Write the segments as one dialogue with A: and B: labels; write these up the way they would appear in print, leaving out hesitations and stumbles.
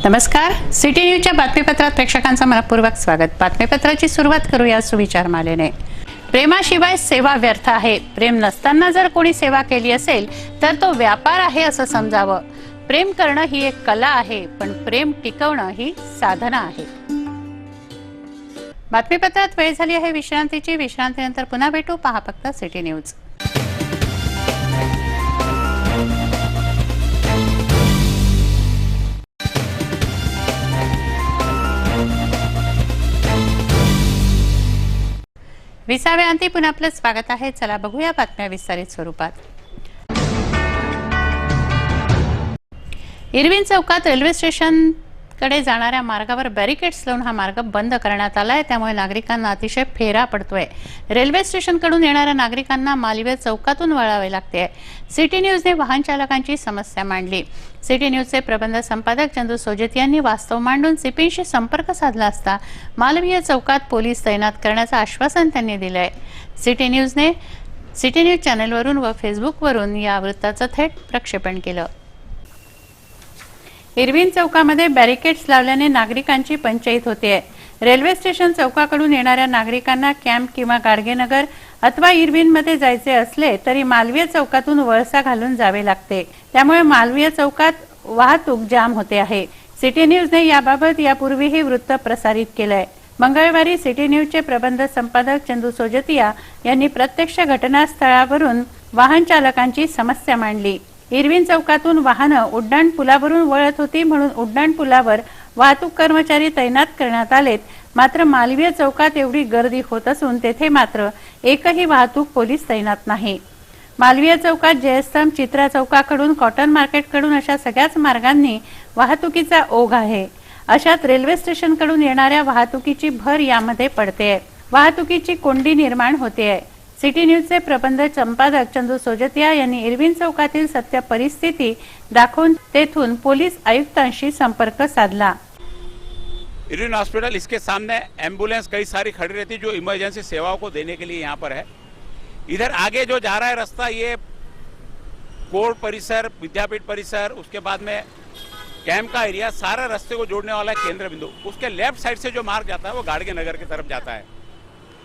A: नमस्कार, सिटी न्यूजच्या बातमीपत्रात प्रेक्षकांचं मनपूर्वक स्वागत। बातमीपत्राची सुरुवात करूया सुविचार मालेने। प्रेमाशिवाय सेवा व्यर्थ आहे। प्रेम नसताना जर कोणी सेवा केली असेल तर तो व्यापार आहे असं समजावं। प्रेम करणं ही एक कला आहे, पण प्रेम टिकवणं ही साधना आहे। बातमीपत्रात वेळ झाली आहे विश्रांतीची। विश्रांतीनंतर पुन्हा भेटू। पहा फक्त सिटी न्यूज। विसाव्या अंती पुन्हा आपलं स्वागत आहे। चला बघूया बातम्या विस्तारित स्वरूपात। इरविन चौकात रेल्वे स्टेशन कडे जाणाऱ्या मार्गावर बॅरिकेड्स लावून हा मार्ग बंद करण्यात आलाय, त्यामुळे नागरिकांना अतिशय फेरा पडतोय। रेल्वे स्टेशन कडून येणाऱ्या नागरिकांना मालवीय चौकातून वळावे लागते। सिटी न्यूजने वाहन चालकांची समस्या मांडली। सिटी न्यूजचे प्रबंध संपादक चंदू सोजत यांनी वास्तव मांडून सीपींशी संपर्क साधला असता मालवीय चौकात पोलीस तैनात करण्याचं आश्वासन त्यांनी दिलंय। सिटी न्यूज चॅनलवरून व फेसबुकवरून या वृत्ताचं थेट प्रक्षेपण केलं। इरविन चौकामध्ये बॅरिकेड्स लावल्याने नागरिकांची पंचायत होते। रेल्वे स्टेशन चौकाकडून येणाऱ्या नागरिकांना कॅम्प किंवा गाडगेनगर अथवा इरविन मध्ये जायचे असले तरी मालवीय चौकातून वळसा घालून जावे लागते, त्यामुळे मालवीय चौकात वाहतूक जाम होते आहे। सिटी न्यूजने याबाबत यापूर्वीही वृत्त प्रसारित केलंय। मंगळवारी सिटी न्यूजचे प्रबंध संपादक चंदू सोजतिया यांनी प्रत्यक्ष घटनास्थळावरून वाहन चालकांची समस्या मांडली। इरविन चौकातून वाहनं उड्डाण पुलावरून वळत होती, म्हणून उड्डाण पुलावर वाहतूक कर्मचारी तैनात करण्यात आलेत। मात्र मालवीय चौकात एवढी गर्दी होत असून तेथे मात्र एकही वाहतूक पोलीस तैनात नाही। मालवीय चौकात जयस्तंभ, चित्रा चौकाकडून कॉटन मार्केटकडून अशा सगळ्याच मार्गांनी वाहतुकीचा ओघ आहे। अशात रेल्वे स्टेशनकडून येणाऱ्या वाहतुकीची भर यामध्ये पडते। वाहतुकीची कोंडी निर्माण होते। सिटी न्यूजचे प्रबंध संपादक चंदू सोजतिया यांनी इरविन चौकातील सत्य परिस्थिती दाखवून तेथून पोलीस आयुक्तांशी संपर्क साधला।
B: इरविन हॉस्पिटल, इसके सामने एम्बुलेंस कई सारी खड़ी रहती जो इमरजेंसी सेवाओं को देने के लिए यहाँ पर है। इधर आगे जो जा रहा है रास्ता, ये कोर्ट परिसर, विद्यापीठ परिसर, उसके बाद में कैंप का एरिया, सारा रास्ते को जोड़ने वाला है केंद्र बिंदु। उसके लेफ्ट साइड से जो मार्ग जाता है वो गाड़गे नगर की तरफ जाता है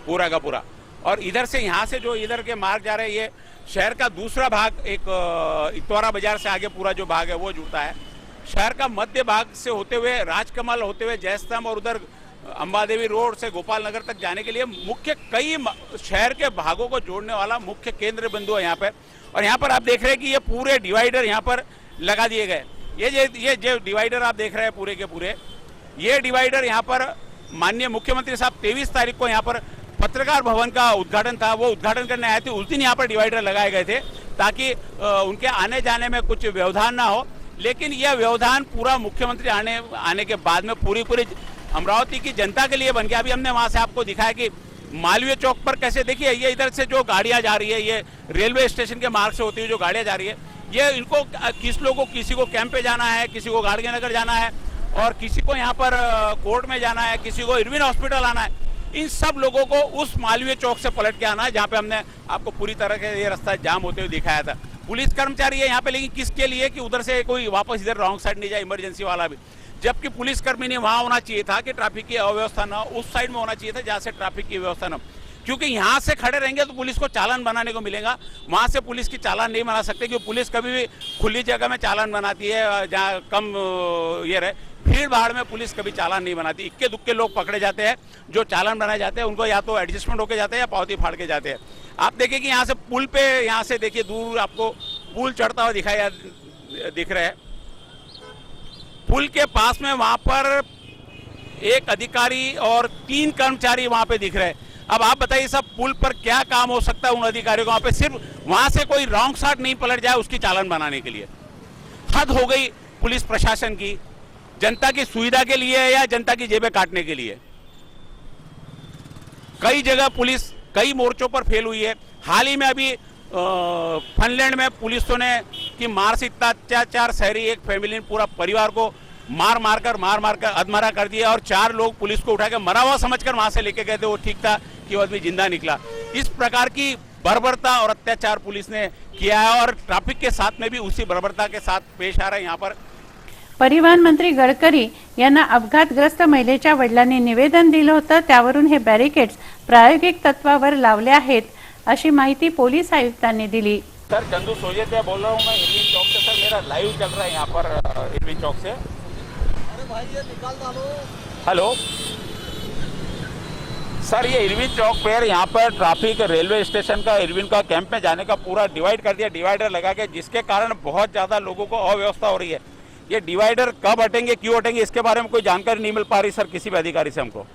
B: पूरा का पूरा। और इधर से, यहाँ से जो इधर के मार्ग जा रहे हैं, ये शहर का दूसरा भाग, एक इतवारा बाजार से आगे पूरा जो भाग है वो जुड़ता है। शहर का मध्य भाग से होते हुए राजकमल होते हुए जयस्तंभ और उधर अंबादेवी रोड से गोपाल नगर तक जाने के लिए मुख्य कई शहर के भागों को जोड़ने वाला मुख्य केंद्र बिंदु है यहाँ पर। और यहाँ पर आप देख रहे हैं कि ये पूरे डिवाइडर यहाँ पर लगा दिए गए। ये जो डिवाइडर आप देख रहे हैं पूरे के पूरे, ये डिवाइडर यहाँ पर माननीय मुख्यमंत्री साहब 23 तारीख को यहाँ पर पत्रकार भवन का उद्घाटन था, वो उद्घाटन करने आए थे। उस दिन यहाँ पर डिवाइडर लगाए गए थे ताकि उनके आने जाने में कुछ व्यवधान ना हो। लेकिन यह व्यवधान पूरा मुख्यमंत्री आने के बाद में पूरी अमरावती की जनता के लिए बन गया। अभी हमने वहां से आपको दिखाया कि मालवीय चौक पर कैसे, देखिए ये इधर से जो गाड़ियां जा रही है, ये रेलवे स्टेशन के मार्ग से होती हुई जो गाड़ियां जा रही है, ये इनको किसी को कैंप पे जाना है, किसी को गाड़गेनगर जाना है, और किसी को यहाँ पर कोर्ट में जाना है, किसी को इरविन हॉस्पिटल आना है। इन सब लोगों को उस मालवीय चौक से पलट के आना है जहाँ पे हमने आपको पूरी तरह के ये रास्ता जाम होते हुए दिखाया था। पुलिस कर्मचारी है यहाँ पे, लेकिन किसके लिए कि उधर से कोई वापस इधर रॉन्ग साइड नहीं जाए, इमरजेंसी वाला भी। जबकि पुलिस कर्मी ने वहाँ होना चाहिए था कि ट्रैफिक की अव्यवस्था न, उस साइड में होना चाहिए था जहाँ से ट्रैफिक की व्यवस्था न, क्योंकि यहाँ से खड़े रहेंगे तो पुलिस को चालान बनाने को मिलेगा। वहाँ से पुलिस की चालान नहीं बना सकते, क्योंकि पुलिस कभी भी खुली जगह में चालान बनाती है जहाँ कम ये रहे। भीड़ भाड़ में पुलिस कभी चालान नहीं बनाती। इक्के दुक्के लोग पकड़े जाते हैं, जो चालान बनाए जाते हैं उनको या तो एडजस्टमेंट होके जाते हैं या पावती फाड़ के जाते हैं। आप देखिए कि यहाँ से पुल पे, यहाँ से देखिए दूर आपको पुल चढ़ता हुआ दिख रहा है। पुल के पास में वहां पर एक अधिकारी और 3 कर्मचारी वहां पे दिख रहे हैं। अब आप बताइए सब पुल पर क्या काम हो सकता है उन अधिकारियों को? वहां पे सिर्फ वहां से कोई रॉन्ग साइड नहीं पलट जाए उसकी चालान बनाने के लिए। हद हो गई पुलिस प्रशासन की। जनता की सुविधा के लिए या जनता की जेबें काटने के लिए? कई जगह पुलिस कई मोर्चों पर फेल हुई है। हाल ही में अभी फिनलैंड में पुलिसों ने कि मार से इतना अत्याचार, शहरी एक फैमिली ने पूरा परिवार को मार मार कर अधमरा कर दिया, और 4 लोग पुलिस को उठा के मरा हुआ समझकर वहां से लेके गए थे। वो ठीक था कि वो आदमी जिंदा निकला। इस प्रकार की बर्बरता और अत्याचार पुलिस ने किया है, और ट्रैफिक के साथ में भी उसी बर्बरता के साथ पेश आ रहा है यहाँ पर।
A: परिवहन मंत्री गडकरी यांना अपघातग्रस्त महिलेच्या वडिलांनी निवेदन दिलं होतं, त्यावरून हे बॅरिकेड्स प्रायोगिक तत्वावर लावले आहेत, अशी माहिती पोलीस आयुक्तांनी दिली।
B: सर, चंदू सोजेतिया बोल रहा हूँ मैं इरविन चौक से। सर, मेरा लाइव चल रहा है यहाँ पर इरविन चौक से। अरे भाई ये निकाल डालो। हेलो सर, ये इरविन चौक पर यहाँ पर ट्रैफिक रेलवे स्टेशन का इरविन का कैंप में जाने का पूरा डिवाइड कर दिया, डिवाइडर लगा के, जिसके कारण बहुत ज़्यादा लोगों को अव्यवस्था हो रही है। ये डिवाइडर कब हटेंगे, क्यों हटेंगे, इसके बारे में कोई जानकारी नहीं मिल पा रही सर किसी भी अधिकारी से हमको।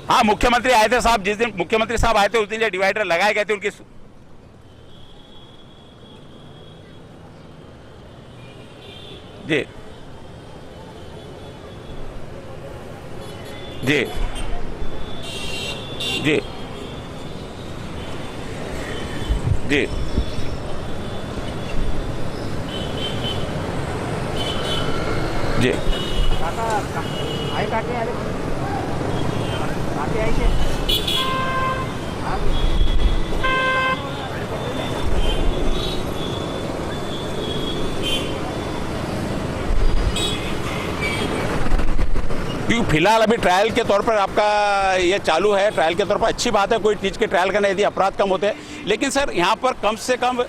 B: हाँ, मुख्यमंत्री आए थे साहब, जिस दिन मुख्यमंत्री साहब आए थे उस दिन ये डिवाइडर लगाए गए थे उनकी। जी जी जी जी जी क्योंकि फिलहाल अभी ट्रायल के तौर पर आपका ये चालू है। ट्रायल के तौर पर अच्छी बात है, कोई चीज़ के ट्रायल करना यदि अपराध कम होते हैं, लेकिन सर यहाँ पर कम से कम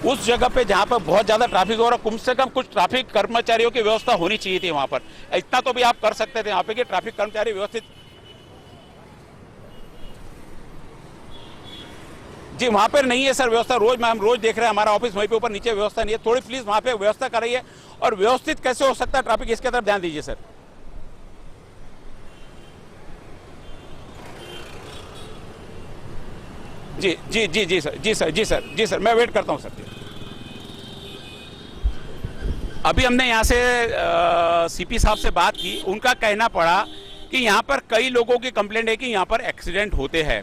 B: उस जगह पे जहाँ पर बहुत ज़्यादा ट्रैफिक हो रहा है, कम से कम कुछ ट्रैफिक कर्मचारियों की व्यवस्था होनी चाहिए थी वहाँ पर। इतना तो भी आप कर सकते थे यहाँ पे कि ट्रैफिक कर्मचारी व्यवस्थित। जी, वहाँ पर नहीं है सर व्यवस्था। हम रोज देख रहे हैं, हमारा ऑफिस वहीं पे ऊपर नीचे व्यवस्था नहीं है। थोड़ी प्लीज वहाँ पे व्यवस्था कराइए, और व्यवस्थित कैसे हो सकता है ट्रैफिक, इसके तरफ ध्यान दीजिए सर। जी जी जी जी सर, जी सर, जी सर, जी सर, मैं वेट करता हूँ सर। अभी हमने यहाँ से सीपी साहब से बात की, उनका कहना पड़ा कि यहाँ पर कई लोगों की कंप्लेंट है कि यहाँ पर एक्सीडेंट होते हैं।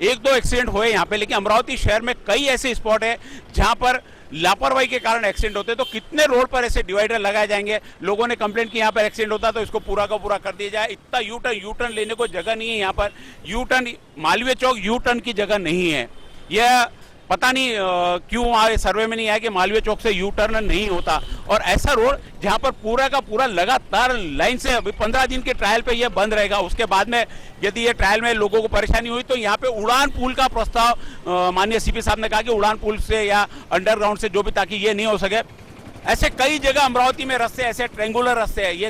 B: एक दो एक्सीडेंट हुए यहाँ पे, लेकिन अमरावती शहर में कई ऐसे स्पॉट है जहाँ पर लापरवाही के कारण एक्सीडेंट होते हैं। तो कितने रोड पर ऐसे डिवाइडर लगाए जाएंगे। लोगों ने कंप्लेंट की यहाँ पर एक्सीडेंट होता है तो इसको पूरा का पूरा कर दिया जाए। इतना यू टर्न लेने को जगह नहीं है यहाँ पर। U turn Malviya Chowk U turn की जगह नहीं है। यह पता नहीं क्यों वहाँ सर्वे में नहीं आया कि मालवीय चौक से यू टर्न नहीं होता। और ऐसा रोड जहाँ पर पूरा का पूरा लगातार लाइन से 15 दिन के ट्रायल पे यह बंद रहेगा। उसके बाद में यदि ये ट्रायल में लोगों को परेशानी हुई तो यहाँ पे उड़ान पुल का प्रस्ताव माननीय सीपी साहब ने कहा कि उड़ान पुल से या अंडरग्राउंड से जो भी, ताकि ये नहीं हो सके। ऐसे कई जगह अमरावती में रास्ते ऐसे ट्रेंगुलर रास्ते है, ये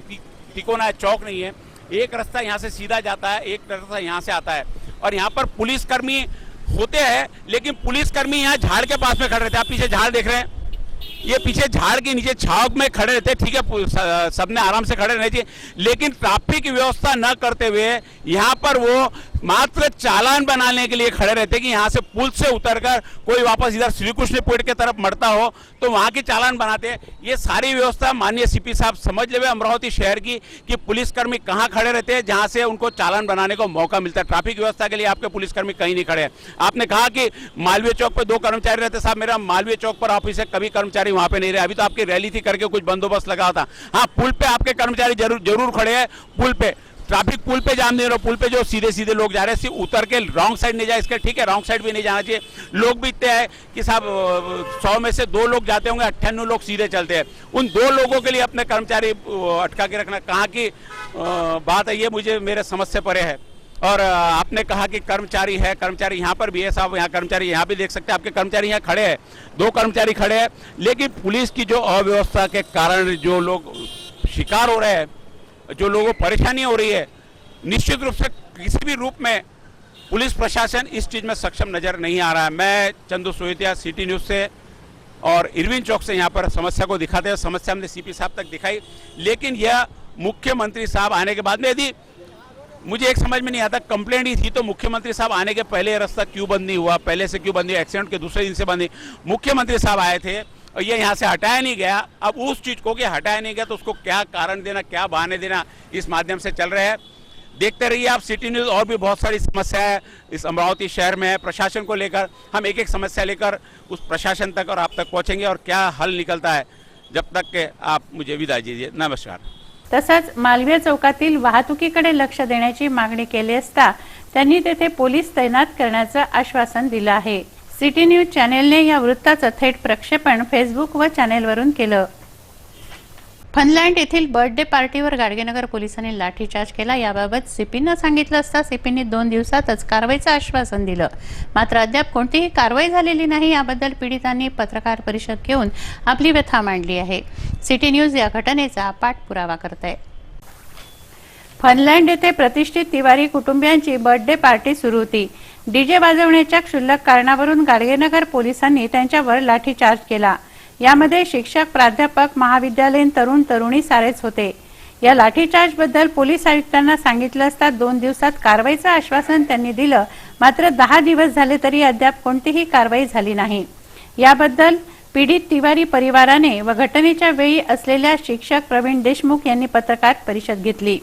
B: तिकोना है, चौक नहीं है। एक रास्ता यहाँ से सीधा जाता है, एक रास्ता यहाँ से आता है। और यहाँ पर पुलिसकर्मी होते हैं, लेकिन पुलिसकर्मी यहाँ झाड़ के पास में खड़े रहते हैं। आप पीछे झाड़ देख रहे हैं, ये पीछे झाड़ के नीचे छाव में खड़े रहते हैं। ठीक है, सबने आराम से खड़े रहना चाहिए, लेकिन ट्रैफिक व्यवस्था न करते हुए यहाँ पर वो मात्र चालान बनाने के लिए खड़े रहते हैं कि यहाँ से पुल से उतरकर कोई वापस इधर श्री कृष्ण पेड़ के तरफ मरता हो तो वहाँ की चालान बनाते हैं। ये सारी व्यवस्था माननीय सीपी साहब समझ ले अमरावती शहर की कि पुलिसकर्मी कहाँ खड़े रहते हैं जहाँ से उनको चालान बनाने को मौका मिलता है। ट्रैफिक व्यवस्था के लिए आपके पुलिसकर्मी कहीं नहीं खड़े हैं। आपने कहा कि मालवीय चौक पर 2 कर्मचारी रहते। साहब, मेरा मालवीय चौक पर ऑफिस है, कभी कर्मचारी वहाँ पे नहीं रहे। अभी तो आपकी रैली थी करके कुछ बंदोबस्त लगा था। हाँ, पुल पे आपके कर्मचारी जरूर खड़े हैं। पुल पे ट्रैफिक, पुल पे जाम नहीं रहो। पुल पे जो सीधे सीधे लोग जा रहे हैं, सिर्फ उतर के रॉन्ग साइड नहीं जाए, इसके ठीक है, रॉन्ग साइड भी नहीं जाना चाहिए। लोग भी इतने हैं कि साहब 100 में से 2 लोग जाते होंगे, 98 लोग सीधे चलते हैं। उन 2 लोगों के लिए अपने कर्मचारी अटका के रखना कहाँ की बात है, ये मुझे मेरे समझ से परे है। और आपने कहा कि कर्मचारी है, कर्मचारी यहाँ पर भी है साहब, यहाँ कर्मचारी यहाँ भी देख सकते हैं, आपके कर्मचारी यहाँ खड़े हैं, 2 कर्मचारी खड़े हैं। लेकिन पुलिस की जो अव्यवस्था के कारण जो लोग शिकार हो रहे हैं, जो लोगों को परेशानी हो रही है, निश्चित रूप से किसी भी रूप में पुलिस प्रशासन इस चीज में सक्षम नजर नहीं आ रहा है। मैं चंदू सोजतिया, सिटी न्यूज से और इरविन चौक से यहाँ पर समस्या को दिखाते हैं। समस्या हमने सीपी साहब तक दिखाई, लेकिन यह मुख्यमंत्री साहब आने के बाद में, यदि मुझे एक समझ में नहीं आता, कंप्लेंट ही थी तो मुख्यमंत्री साहब आने के पहले रास्ता क्यों बंद नहीं हुआ, पहले से क्यों बंद हुआ, एक्सीडेंट के दूसरे दिन से बंद नहीं। मुख्यमंत्री साहब आए थे और ये यहाँ से हटाया नहीं गया। अब उस चीज को कि हटाया नहीं गया तो उसको क्या कारण देना, क्या बहाने देना, इस माध्यम से चल रहे हैं। देखते रहिए आप सिटी न्यूज। और भी बहुत सारी समस्या है इस अमरावती शहर में है। प्रशासन को लेकर हम एक एक समस्या लेकर उस प्रशासन तक और आप तक पहुंचेंगे और क्या हल निकलता है। जब तक के आप मुझे विदाई दीजिए, नमस्कार।
A: तसंच मालवीय चौकातील वाहतुकीकडे लक्ष देण्याची मागणी केली असता त्यांनी तेथे पोलीस तैनात करण्याचं आश्वासन दिलं आहे। सिटी न्यूज चॅनेलने या वृत्ताचं थेट प्रक्षेपण फेसबुक व चॅनेलवरून केलं. फनलँड येथील बर्थडे पार्टीवर गाडगेनगर पोलिसांनी लाठीचार्ज केला. याबाबत सीपीनं सांगितलं असता सीपींनी 2 दिवसातच कारवाईचं आश्वासन दिलं. मात्र अद्याप कोणतीही कारवाई झालेली नाही. याबद्दल पीडितांनी पत्रकार परिषद घेऊन आपली व्यथा मांडली आहे. सिटी न्यूज या घटनेचा पाठपुरावा करत आहे. फनलँड येथे प्रतिष्ठित तिवारी कुटुंबियांची बर्थडे पार्टी सुरू होती. डीजे वाजवण्याच्या क्षुल्लक कारणावरून गाडगेनगर पोलिसांनी त्यांच्यावर लाठीचार्ज केला. यामध्ये शिक्षक, प्राध्यापक, महाविद्यालयीन तरुण तरुणी सारेच होते. या लाठीचार्ज बद्दल पोलीस आयुक्तांना सांगितलं असता 2 दिवसात कारवाईचं आश्वासन त्यांनी दिलं. मात्र 10 दिवस झाले तरी अद्याप कोणतीही कारवाई झाली नाही. याबद्दल पीडित तिवारी परिवाराने व घटनेच्या वेळी असलेल्या शिक्षक प्रवीण देशमुख यांनी पत्रकार परिषद घेतली.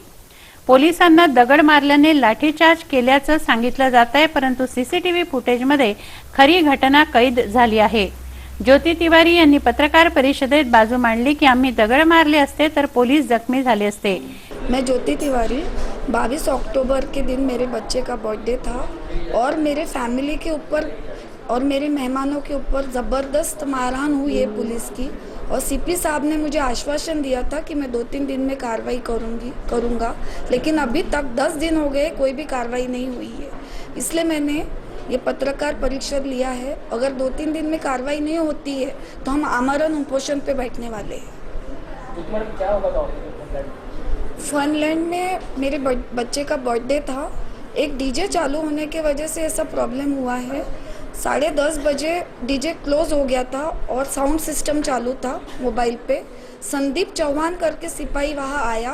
A: पोलिसांना दगड मारल्याने लाठीचार्ज केल्याचं सांगितलं जात आहे, परंतु सीसीटीव्ही फुटेजमध्ये खरी घटना कैद झाली आहे. ज्योती तिवारी यांनी पत्रकार परिषदेत बाजू मांडली की आम्ही दगड मारले असते तर पोलीस जखमी झाले असते.
C: मैं ज्योति तिवारी 22 अक्टूबर के दिन मेरे बच्चे का बर्थडे था और मेरे फैमिली के ऊपर और मेरे मेहमानों के ऊपर ज़बरदस्त मारहान हुई है पुलिस की. और सीपी साहब ने मुझे आश्वासन दिया था कि मैं 2-3 दिन में कार्रवाई करूँगा, लेकिन अभी तक 10 दिन हो गए, कोई भी कार्रवाई नहीं हुई है. इसलिए मैंने ये पत्रकार परिषद लिया है. अगर 2-3 दिन में कार्रवाई नहीं होती है तो हम आमरण उपोषण पे बैठने वाले हैं.
D: क्या होगा
C: फनलैंड में मेरे बच्चे का बर्थडे था. एक डीजे चालू होने की वजह से ऐसा प्रॉब्लम हुआ है. 10:30 बजे डीजे क्लोज हो गया था और साउंड सिस्टम चालू था मोबाइल पे. संदीप चौहान करके सिपाही वहाँ आया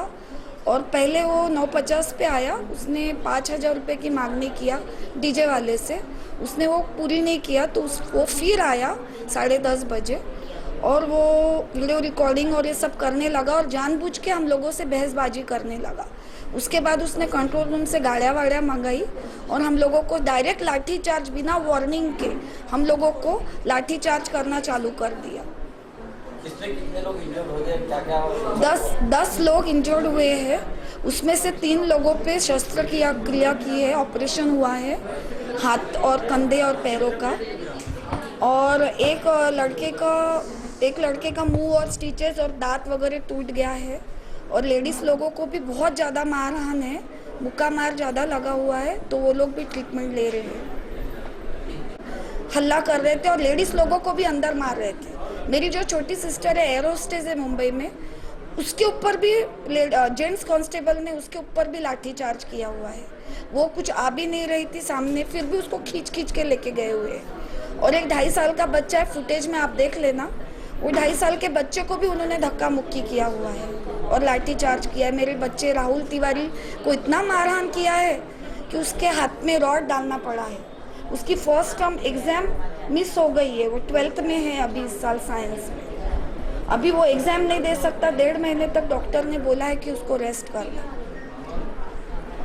C: और पहले वो 9:50 पे आया. उसने 5,000 रुपये की मांगनी किया डीजे वाले से. उसने वो पूरी नहीं किया तो वो फिर आया 10:30 बजे और वो वीडियो रिकॉर्डिंग और ये सब करने लगा और जानबूझ के हम लोगों से बहसबाजी करने लगा. उसके बाद उसने कंट्रोल रूम से गाड़ियाँ वाड़ियाँ मंगाई और हम लोगों को डायरेक्ट लाठी चार्ज बिना वार्निंग के हम लोगों को लाठी चार्ज करना चालू कर दिया.
D: कितने लोग इंजर्ड हो गए, क्या
C: 10 लोग इंजर्ड हुए हैं. उसमें से 3 लोगों पे शस्त्रक्रिया की है, ऑपरेशन हुआ है हाथ और कंधे और पैरों का. और एक लड़के का मुंह और स्टिचेस और दांत वगैरह टूट गया है. और लेडीज़ लोगों को भी बहुत ज़्यादा मारहान है, मुक्का मार ज़्यादा लगा हुआ है, तो वो लोग भी ट्रीटमेंट ले रहे हैं. हल्ला कर रहे थे और लेडीज़ लोगों को भी अंदर मार रहे थे. मेरी जो छोटी सिस्टर है एरोस्टेज है मुंबई में, उसके ऊपर भी जेंट्स कांस्टेबल ने उसके ऊपर भी लाठी चार्ज किया हुआ है. वो कुछ आ भी नहीं रही थी सामने, फिर भी उसको खींच के लेके गए हुए. और एक 2.5 साल का बच्चा है, फुटेज में आप देख लेना. वो 2.5 साल के बच्चे को भी उन्होंने धक्का मुक्की किया हुआ है और लाठी चार्ज किया है. मेरे बच्चे राहुल तिवारी को इतना मारहान किया है कि उसके हाथ में रॉड डालना पड़ा है. उसकी फर्स्ट टर्म एग्ज़ाम मिस हो गई है. वो 12th में है अभी इस साल साइंस में. अभी वो एग्ज़ाम नहीं दे सकता. 1.5 महीने तक डॉक्टर ने बोला है कि उसको रेस्ट करना.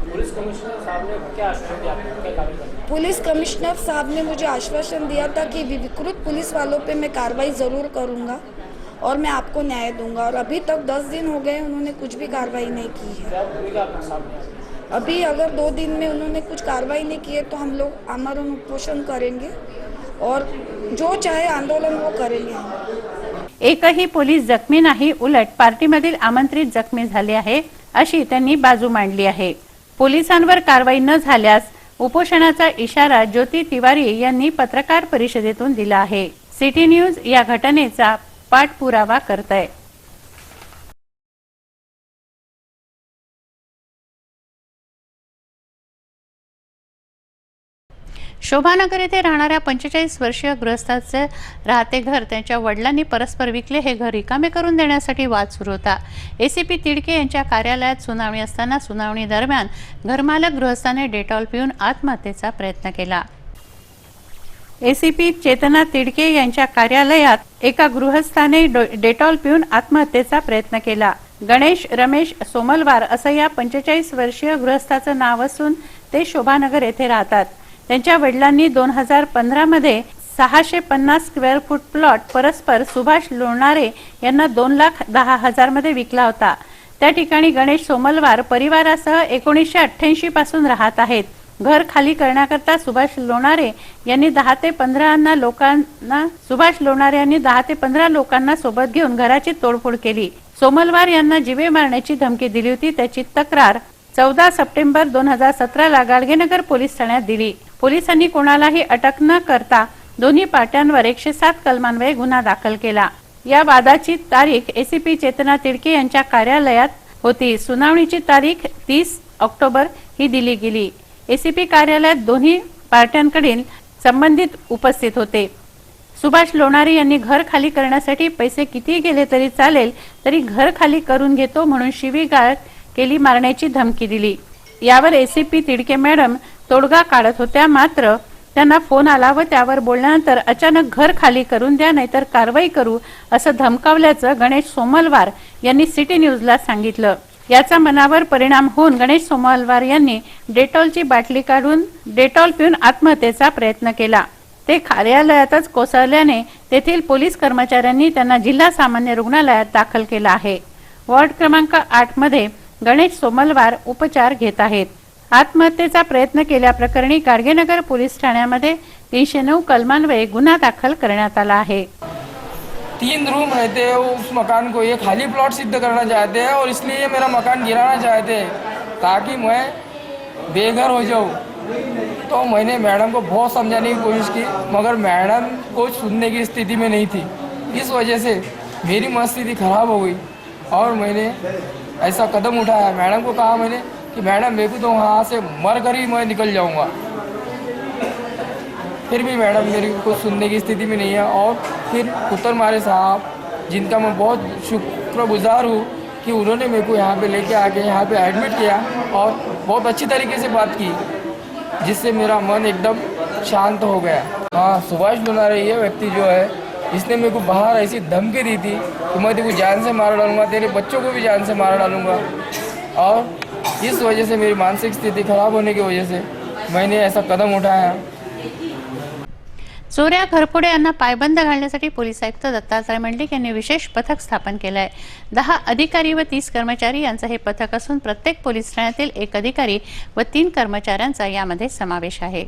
D: पुलिस कमिश्नर साहब ने क्या आश्वासन दिया आपको, क्या कार्रवाई करनी?
C: पुलिस कमिश्नर साहब ने मुझे आश्वासन दिया था कि विकृत पुलिस वालों पे मैं कार्रवाई ज़रूर करूँगा और मैं आपको न्याय दूंगा. और अभी तक 10 दिन हो गए, उन्होंने कुछ भी कार्रवाई नहीं की है.
D: क्या भूमिका आपके सामने?
C: अभी अगर 2 दिन में उन्होंने कुछ कार्रवाई नहीं की है तो हम लोग आमरण उपोषण करेंगे और जो चाहे आंदोलन वो करेंगे.
A: एकही पोलीस जखमी नाही, उलट पार्टीमधील आमंत्रित जखमी झाले आहे, अशी त्यांनी बाजू मांडली आहे. पोलिसांवर कारवाई न झाल्यास उपोषणाचा इशारा ज्योती तिवारी यांनी पत्रकार परिषदेतून दिला आहे. सिटी न्यूज या घटनेचा पाठपुरावा करत आहे. शोभानगर येथे राहणाऱ्या 45 वर्षीय गृहस्थाचे राहते घर त्यांच्या वडिलांनी परस्पर विकले. हे घर रिकामे करून देण्यासाठी वाद सुरू होता. एसीपी तिडके यांच्या कार्यालयात सुनावणी असताना सुनावणी दरम्यान घरमालक गृहस्थाने डेटॉल पिऊन आत्महत्येचा प्रयत्न केला. एसीपी चेतना तिडके यांच्या कार्यालयात एका गृहस्थाने डेटॉल पिऊन आत्महत्येचा प्रयत्न केला. गणेश रमेश सोमलवार असं या 45 वर्षीय गृहस्थाचं नाव असून ते शोभानगर येथे राहतात. त्यांच्या वडिलांनी 2015 मध्ये 650 स्क्वेअर फूट प्लॉट परस्पर सुभाष लोणारे यांना 2,10,000 मध्ये विकला होता. त्या ठिकाणी गणेश सोमलवार परिवारासह 1988 पासून राहत आहेत. घर खाली करण्याकरता सुभाष लोणारे यांनी 10 ते 15 लोकांना सोबत घेऊन घराची तोडफोड केली। सोमलवार यांना जीवे मारण्याची धमकी दिली होती। त्याची तक्रार 14 सप्टेंबर 2017 गाडगेनगर पोलीस ठाण्यात दिली। पोलिसांनी कोणालाही अटक न करता दोन्ही पार्ट्यांवर 107 कलमान्वये गुन्हा दाखल केला। या वादाची तारीख एसीपी चेतना तिडके यांच्या कार्यालयात होती। सुनावणीची तारीख 30 ऑक्टोबर ही दिली गेली। एसीपी कार्यालयात दोन्ही पार्ट्यांकडील संबंधित उपस्थित होते। सुभाष लोणारे यांनी घर खाली करण्यासाठी पैसे किती गेले तरी चालेल, तरी घर खाली करून घेतो म्हणून शिवीगाळ केली, मारण्याची धमकी दिली। यावर एसीपी तिडके मॅडम तोडगा काढत होत्या, मात्र त्यांना फोन आला व त्यावर बोलल्यानंतर अचानक घर खाली करून द्या नाहीतर कारवाई करू असं धमकावल्याचं गणेश सोमलवार यांनी सिटी न्यूजला सांगितलं। याचा मनावर परिणाम होऊन गणेश सोमलवार यांनी डेटॉलची बाटली काढून डेटॉल पिऊन आत्महत्येचा प्रयत्न केला। ते कार्यालयातच कोसळल्याने तेथील पोलीस कर्मचाऱ्यांनी त्यांना जिल्हा सामान्य रुग्णालयात दाखल केलं आहे। वॉर्ड क्रमांक 8 मध्ये गणेश सोमलवार उपचार घेत आहेत। आत्महत्येचा प्रयत्न केल्याप्रकरणी गाडगेनगर पोलीस ठाण्यामध्ये 309 कलमान्वये गुन्हा दाखल करण्यात आला आहे।
E: 3 रूम रहते हैं, उस मकान को ये खाली प्लॉट सिद्ध करना चाहते हैं और इसलिए मेरा मकान गिराना चाहते हैं ताकि मैं बेघर हो जाऊँ। तो मैंने मैडम को बहुत समझाने की कोशिश की, मगर मैडम को सुनने की स्थिति में नहीं थी। इस वजह से मेरी मनस्थिति खराब हो गई और मैंने ऐसा कदम उठाया। मैडम को कहा मैंने कि मैडम मेरे को तो वहाँ से मर कर ही मैं निकल जाऊँगा। फिर भी मैडम मेरी को सुनने की स्थिति में नहीं है। और फिर उत्तर मारे साहब, जिनका मैं बहुत शुक्रगुजार हूँ कि उन्होंने मेरे को यहाँ पे लेके आके यहाँ पे एडमिट किया और बहुत अच्छी तरीके से बात की, जिससे मेरा मन एकदम शांत हो गया। हाँ, सुभाष लोनारे ये व्यक्ति जो है, इसने मेरे को बाहर ऐसी धमकी दी थी कि मैं तेरे को जान से मार डालूंगा, तेरे बच्चों को भी जान से मार डालूंगा। और इस वजह से मेरी मानसिक स्थिति खराब होने की वजह से मैंने ऐसा कदम उठाया।
A: चोऱ्या घरफोडे यांना पायबंद घालण्यासाठी पोलीस आयुक्त दत्तात्रय मंडलिक यांनी विशेष पथक स्थापन केलं आहे। 10 अधिकारी व 30 कर्मचारी यांचं हे पथक असून प्रत्येक पोलीस ठाण्यातील 1 अधिकारी व 3 कर्मचाऱ्यांचा यामध्ये समावेश आहे।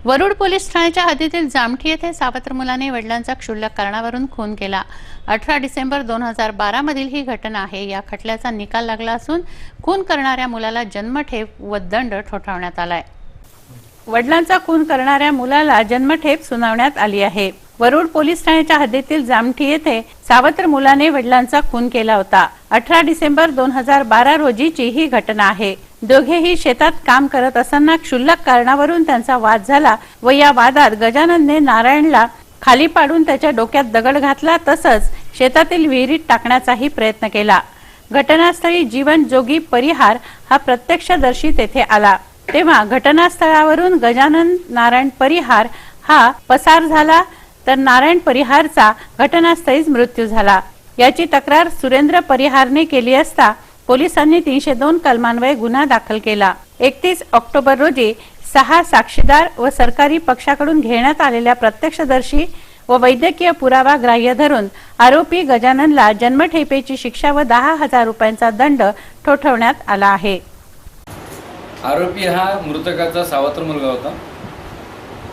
A: वरुड पोलीस ठाण्याच्या हद्दीतील जामठी येथे सावत्र मुलाने वडिलांचा क्षुल्लक कारणावरून खून केला। 18 डिसेंबर 2012 मधील ही घटना आहे। या खटल्याचा निकाल लागला असून खून करणाऱ्या मुलाला जन्मठेप व दंड ठोठावण्यात आलाय। वडिलांचा खून करणाऱ्या मुलाला जन्मठेप सुनावण्यात आली आहे। वरुड पोलीस ठाण्याच्या हद्दीतील जामठी येथे सावत्र मुलाने वडिलांचा खून केला होता। 18 डिसेंबर 2012 रोजीची ही घटना आहे। दोघेही शेतात काम करत असताना क्षुल्लक कारणावरून त्यांचा वाद झाला व या वादात गजाननने नारायणला खाली पाडून त्याच्या डोक्यात दगड घातला, तसंच शेतातील विहिरीत टाकण्याचाही प्रयत्न केला। घटनास्थळी जीवन जोगी परिहार हा प्रत्यक्षदर्शी तेथे आला, तेव्हा घटनास्थळावरून गजानन नारायण परिहार हा पसार झाला, तर नारायण परिहारचा घटनास्थळीच मृत्यू झाला। याची तक्रार सुरेंद्र परिहारने केली असता पोलिसांनी 302 कलमान्वये गुन्हा दाखल केला। 31 ऑक्टोबर रोजी 6 साक्षीदार व सरकारी पक्षाकडून घेण्यात आलेल्या प्रत्यक्षदर्शी व वैद्यकीय पुरावा ग्राह्य धरून आरोपी गजाननला जन्मठेपेची शिक्षा व 10,000 रुपयांचा दंड ठोठावण्यात आला आहे।
F: आरोपी हा मृतकाचा सावत्र मुलगा होता।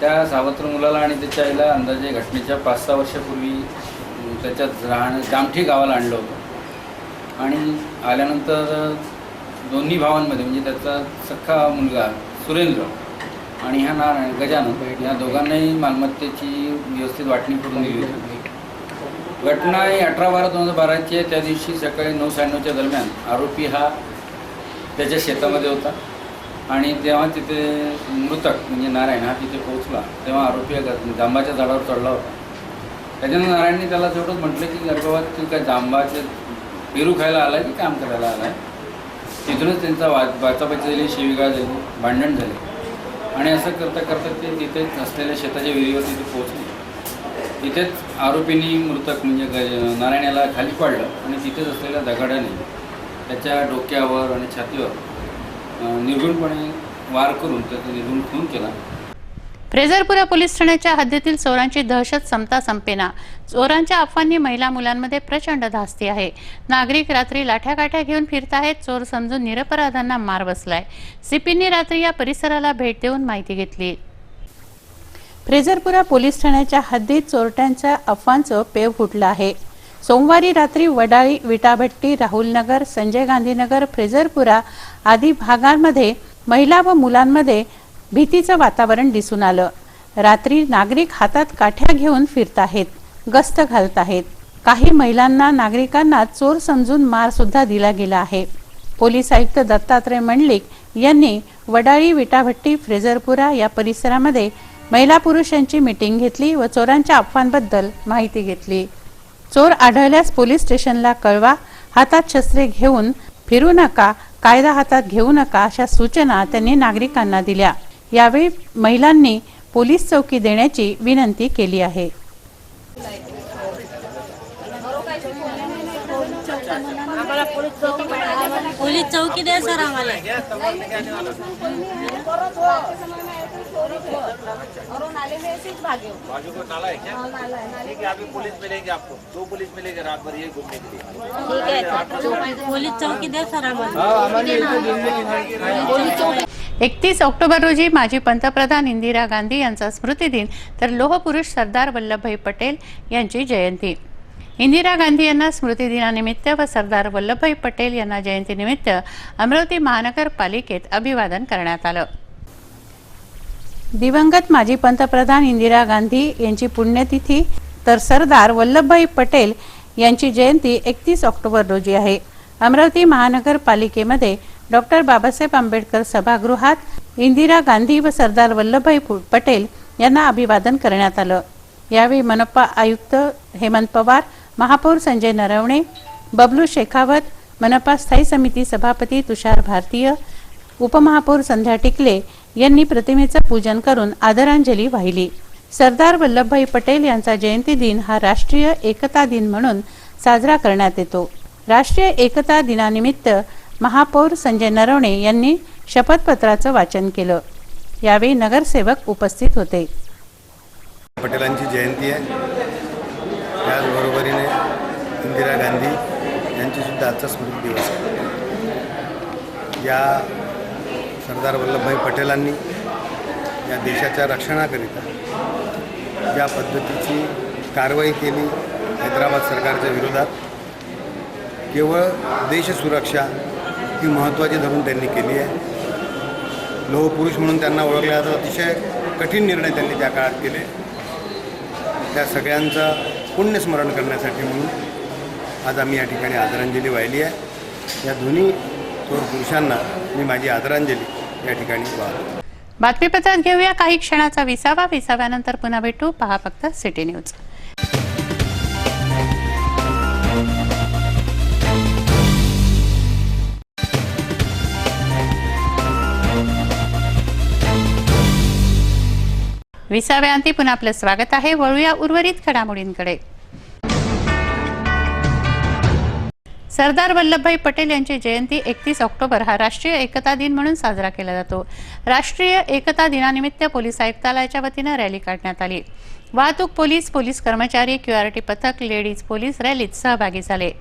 F: त्या सावत्र मुलाला आणि त्याच्या आईला अंदाजे घटनेच्या 5-6 वर्षापूर्वी त्याच्या जामठी गावाला आणलं होतं आणि आल्यानंतर दोन्ही भावांमध्ये म्हणजे त्याचा सख्खा मुलगा सुरेंद्र आणि ह्या नारायण गजानन या दोघांनाही मालमत्तेची व्यवस्थित वाटणी करून दिली होती। घटना ही 18/12/2012ची आहे। त्या दिवशी सकाळी 9-9:30च्या दरम्यान आरोपी हा त्याच्या शेतामध्ये होता आणि तेव्हा तिथे मृतक म्हणजे नारायण हा तिथे पोहोचला, तेव्हा आरोपी जांबाच्या झाडावर चढला होता। त्याच्यानंतर नारायणने त्याला तेवढंच म्हटलं की गर्भवात तू काय जांबाचे पेरू खायला आला की काम करायला आला आहे। तिथूनच त्यांचा बाचाबाची झाली, शिवीगाळ झाली, भांडण झाले आणि असं करता करता ते तिथे असलेल्या शेताच्या विहिरीवर तिथे पोहोचले। तिथेच आरोपींनी मृतक म्हणजे नारायण याला खाली पाडलं आणि तिथेच असलेल्या दगडाने त्याच्या डोक्यावर आणि छातीवर निर्गुणपणे वार करून त्याचा निर्गुण खून केला।
A: फ्रेझरपुरा पोलीस ठाण्याच्या हद्दीतील चोरांची दहशत संपता संपेना. चोरांच्या अफवांनी महिला मुलांमध्ये प्रचंड धास्ती आहे. नागरिक रात्री लाठ्याकाठ्या घेऊन फिरत आहेत. चोर समजून निरपराधांना मार बसलाय. सीपींनी रात्री या परिसराला भेट देऊन माहिती घेतली. फ्रेझरपुरा पोलीस ठाण्याच्या हद्दीत चोरट्यांच्या अफवांचं पेव फुटलं आहे. सोमवारी रात्री वडाळी, विटाभट्टी, राहुलनगर, संजय गांधीनगर, फ्रेझरपुरा आदी भागांमध्ये महिला व मुलांमध्ये भीतीचं वातावरण दिसून आलं. रात्री नागरिक हातात काठ्या घेऊन फिरत आहेत, गस्त घालत आहेत. काही महिलांना नागरिकांना चोर समजून मार सुद्धा दिला गेला आहे. पोलीस आयुक्त दत्तात्रय मंडलिक यांनी वडाळी, विटाभट्टी, फ्रेझरपुरा या परिसरामध्ये महिला पुरुष यांची मीटिंग घेतली व चोरांच्या अफवांबद्दल माहिती घेतली. चोर आढळल्यास पोलीस स्टेशनला कळवा, हातात शस्त्रे घेऊन फिरू नका, कायदा हातात घेऊ नका अशा सूचना त्यांनी नागरिकांना दिल्या. यावेळी महिलांनी पोलीस चौकी देण्याची विनंती केली आहे.
G: पोलीस चौकी द्या सर आम्हाला.
H: बाजू को नाला है क्या? ठीक है, अभी पुलिस मिलेगी आपको, 2 पुलिस मिलेगी रात भर ये घूमने के लिए.
G: ठीक आहे, पोलीस चौकी द्या सर आम्हाला.
A: 31 ऑक्टोबर रोजी माजी पंतप्रधान इंदिरा गांधी यांचा स्मृतिदिन तर लोहपुरुष सरदार वल्लभभाई पटेल यांची जयंती. इंदिरा गांधी यांना स्मृतिदिनानिमित्त व सरदार वल्लभभाई पटेल यांना जयंतीनिमित्त अमरावती महानगरपालिकेत अभिवादन करण्यात आलं. दिवंगत माजी पंतप्रधान इंदिरा गांधी यांची पुण्यतिथी तर सरदार वल्लभभाई पटेल यांची जयंती 31 ऑक्टोबर रोजी आहे. अमरावती महानगरपालिकेमध्ये डॉक्टर बाबासाहेब आंबेडकर सभागृहात इंदिरा गांधी व सरदार वल्लभभाई पटेल यांना अभिवादन करण्यात आलं. यावेळी मनपा आयुक्त हेमंत पवार, महापौर संजय नरवणे, बबलू शेखावत, मनपा स्थायी समिती सभापती तुषार भारतीय, उपमहापौर संध्या टिकले यांनी प्रतिमेचं पूजन करून आदरांजली वाहिली. सरदार वल्लभभाई पटेल यांचा जयंती दिन हा राष्ट्रीय एकता दिन म्हणून साजरा करण्यात येतो. राष्ट्रीय एकता दिनानिमित्त महापौर संजय नरवणे यांनी शपथपत्राचं वाचन केलं. यावेळी नगरसेवक उपस्थित होते.
I: पटेलांची जयंती आहे, त्याचबरोबरीने इंदिरा गांधी यांची सुद्धा आजचा स्मृती दिवस आहे. या सरदार वल्लभभाई पटेलांनी या देशाच्या रक्षणाकरिता ज्या पद्धतीची कारवाई केली हैदराबाद सरकारच्या विरोधात, केवळ देशसुरक्षा ही महत्त्वाची धरून त्यांनी केली आहे. लोहपुरुष म्हणून त्यांना ओळखले जातात. अतिशय कठीण निर्णय त्यांनी त्या काळात केले. त्या सगळ्यांचं पुण्यस्मरण करण्यासाठी म्हणून आज आम्ही या ठिकाणी आदरांजली वाहिली आहे. या दोन्ही थोर पुरुषांना मी माझी आदरांजली या ठिकाणी वाहतो.
A: बातमीपत्रात घेऊया काही क्षणाचा विसावा. विसाव्यानंतर पुन्हा भेटू. पहा फक्त सिटी न्यूज. विसाव्यांती पुन्हा आपलं स्वागत आहे. वळूया उर्वरित घडामोडींकडे. सरदार वल्लभभाई पटेल यांची जयंती 31 ऑक्टोबर हा राष्ट्रीय एकता दिन म्हणून साजरा केला जातो. राष्ट्रीय एकता दिनानिमित्त पोलीस आयुक्तालयाच्या वतीनं रॅली काढण्यात आली. वाहतूक पोलीस, पोलीस कर्मचारी, क्यूआरटी पथक, लेडीज पोलीस रॅलीत सहभागी झाले.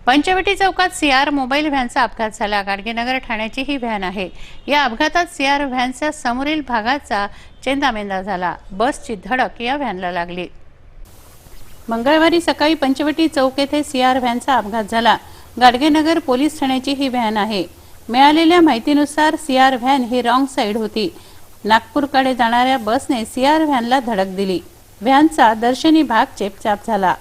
A: पंचवटी चौकात सीआर मोबाईल व्हॅनचा अपघात झाला. गाडगेनगर ठाण्याची ही व्हॅन आहे. या अपघातात सीआर व्हॅनच्या समोरील भागाचा चेंदामेंदा झाला. बसची धडक या व्हॅनला लागली. मंगळवारी सकाळी पंचवटी चौक येथे सीआर व्हॅनचा अपघात झाला. गाडगेनगर पोलीस ठाण्याची ही व्हॅन आहे. मिळालेल्या माहितीनुसार सीआर व्हॅन ही रॉंग साईड होती. नागपूरकडे जाणाऱ्या बसने सीआर व्हॅनला धडक दिली. व्हॅनचा दर्शनी भाग चेपचाप झाला.